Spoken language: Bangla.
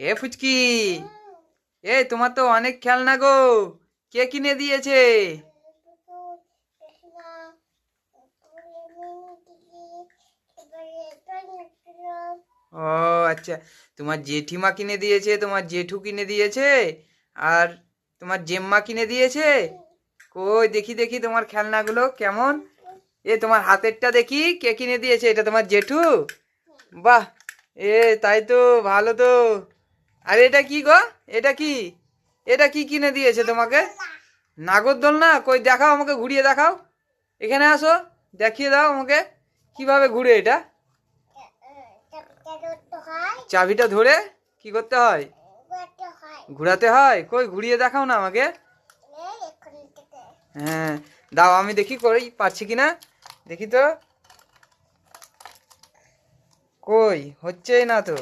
এ ফুচকি, এই তোমার তো অনেক খেলনা গো। কে কিনে দিয়েছে? ও আচ্ছা, তোমার জেঠিমা কিনে দিয়েছে, তোমার জেঠু কিনে দিয়েছে, আর তোমার জেম্মা কিনে দিয়েছে। কই দেখি দেখি তোমার খেলনাগুলো কেমন। এ তোমার হাতেরটা দেখি, কে কিনে দিয়েছে? এটা তোমার জেঠু? বাহ, এ তাই তো, ভালো তো। আর এটা কি গো? এটা কি? এটা কি কিনে দিয়েছে তোমাকে? নাগরদোলনা? কই দেখাও, আমাকে ঘুরিয়ে দেখাও। এখানে আসো, দেখিয়ে দাও আমাকে কিভাবে ঘুরে এটা। চাবিটা ধরে কি করতে হয়? ঘুরাতে হয়? কই ঘুরিয়ে দেখাও না আমাকে। হ্যাঁ, দাও আমি দেখি কই পারছি কিনা, দেখি তো। কই হচ্ছেই না তো।